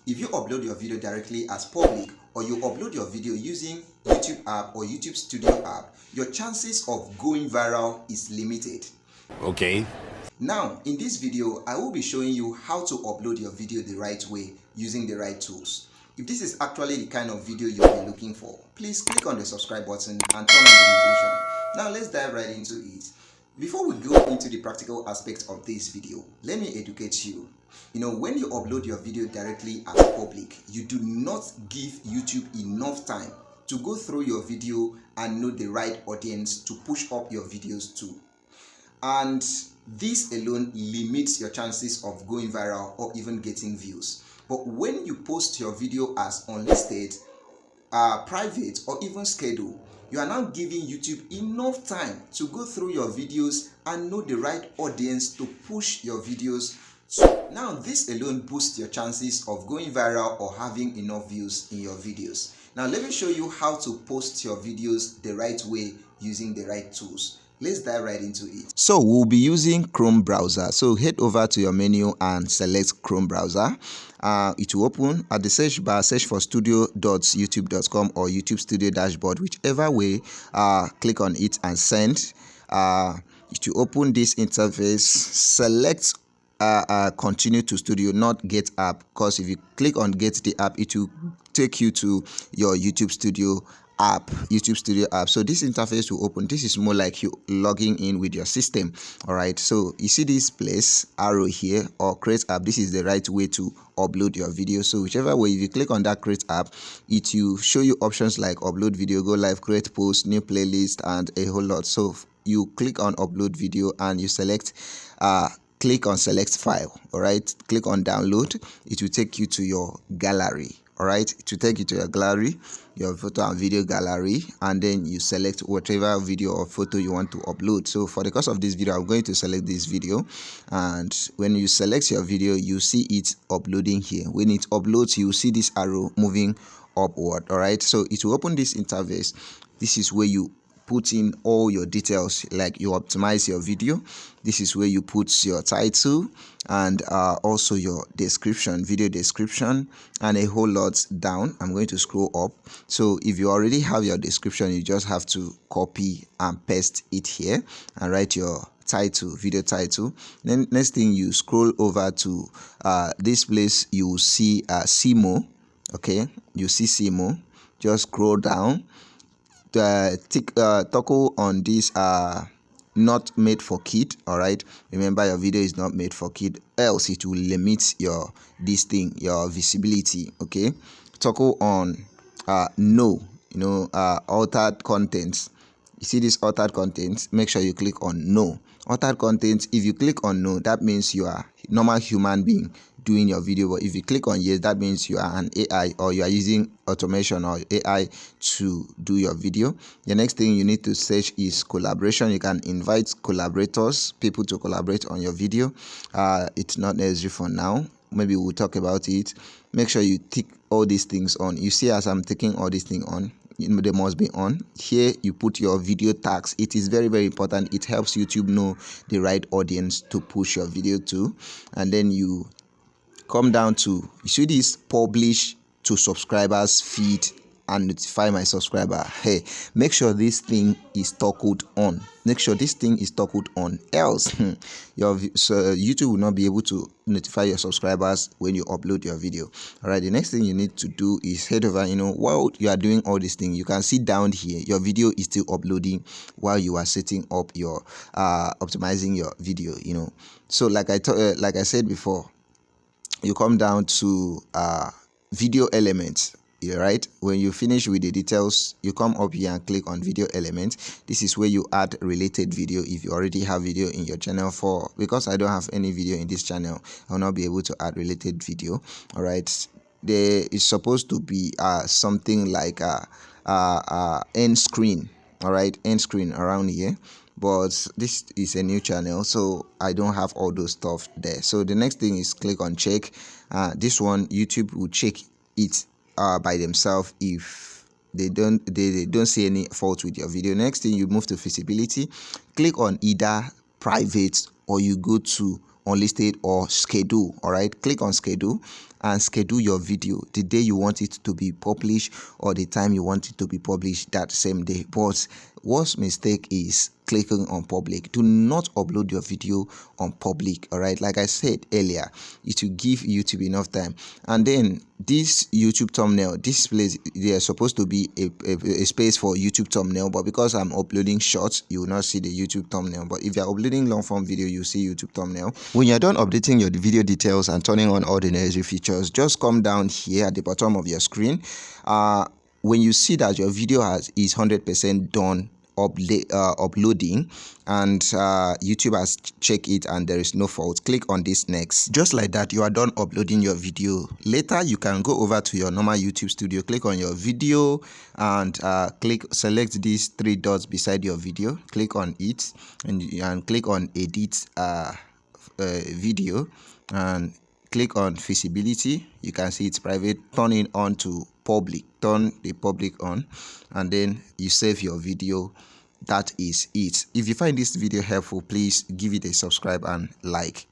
If you upload your video directly as public, or you upload your video using YouTube app or YouTube Studio app, your chances of going viral is limited. Okay. Now, in this video, I will be showing you how to upload your video the right way using the right tools. If this is actually the kind of video you'll be looking for, please click on the subscribe button and turn on the notification. Now let's dive right into it. Before we go into the practical aspects of this video, let me educate you. When you upload your video directly as public, you do not give YouTube enough time to go through your video and know the right audience to push up your videos to. And this alone limits your chances of going viral or even getting views. But when you post your video as unlisted, private, or even scheduled, you are now giving YouTube enough time to go through your videos and know the right audience to push your videos to. Now, this alone boosts your chances of going viral or having enough views in your videos. Now, let me show you how to post your videos the right way using the right tools. Let's dive right into it. So we'll be using Chrome browser. So head over to your menu and select Chrome browser. It will open at the search bar. Search for studio.youtube.com or YouTube Studio Dashboard, whichever way. Click on it and send. It will open this interface. Select continue to studio, not get app, because if you click on get the app, it will take you to your YouTube Studio app. So this interface will open. This is more like you logging in with your system. All right, so you see this place arrow here, or create app. This is the right way to upload your video. So whichever way, if you click on that create app, it will show you options like upload video, go live, create post, new playlist, and a whole lot. So you click on upload video and you select click on select file. All right, click on download. It will take you to your gallery. All right, it will take you to your gallery, your photo and video gallery, and then you select whatever video or photo you want to upload. So for the course of this video, I'm going to select this video, and when you select your video, you see it uploading here. When it uploads, you see this arrow moving upward. All right, so it will open this interface. This is where you put in all your details, like you optimize your video. This is where you put your title and also your description, video description, and a whole lot down. I'm going to scroll up. So if you already have your description, you just have to copy and paste it here and write your title, video title. Then next thing, you scroll over to this place. You will see CMO. Okay, you see CMO. Just scroll down. Toggle on this not made for kid. All right, remember your video is not made for kid, else it will limit your your visibility. Okay, toggle on no, altered contents. You see this altered content, make sure you click on no. Altered content, if you click on no, that means you are normal human being doing your video. But if you click on yes, that means you are an AI, or you are using automation or AI to do your video. The next thing you need to search is collaboration. You can invite collaborators, people to collaborate on your video. It's not necessary for now. Maybe we'll talk about it. Make sure you tick all these things on. You see, as I'm taking all these things on, they must be on. Here you put your video tags. It is very, very important. It helps YouTube know the right audience to push your video to. And then you come down to, you see this publish to subscribers feed and notify my subscriber. Hey, make sure this thing is toggled on. Make sure this thing is toggled on, else YouTube will not be able to notify your subscribers when you upload your video. All right, the next thing you need to do is head over. While you are doing all these things, you can see down here your video is still uploading while you are setting up your optimizing your video. So like I said before, you come down to video elements. Right, when you finish with the details, you come up here and click on video elements. This is where you add related video. If you already have video in your channel, because I don't have any video in this channel, I will not be able to add related video. All right, there is supposed to be something like end screen. All right, end screen around here, but this is a new channel, so I don't have all those stuff there. So the next thing is click on check. This one, YouTube will check it by themselves if they don't see any fault with your video. Next thing, you move to visibility. Click on either private, or you go to unlisted or schedule. All right, click on schedule, and schedule your video the day you want it to be published or the time you want it to be published that same day. But what's mistake is clicking on public. Do not upload your video on public. All right, like I said earlier, it will give YouTube enough time. And then this YouTube thumbnail, this place, there's supposed to be a space for YouTube thumbnail, but because I'm uploading shorts, you will not see the YouTube thumbnail. But if you're uploading long form video, you see YouTube thumbnail. When you're done updating your video details and turning on all the necessary features, just come down here at the bottom of your screen. When you see that your video is 100% done uploading and YouTube has checked it and there is no fault, click on this next. Just like that, you are done uploading your video. Later you can go over to your normal YouTube studio, click on your video and select these three dots beside your video, click on it and click on edit video and click on visibility. You can see it's private, turn it on to public, turn the public on, and then you save your video. That is it. If you find this video helpful, please give it a subscribe and like.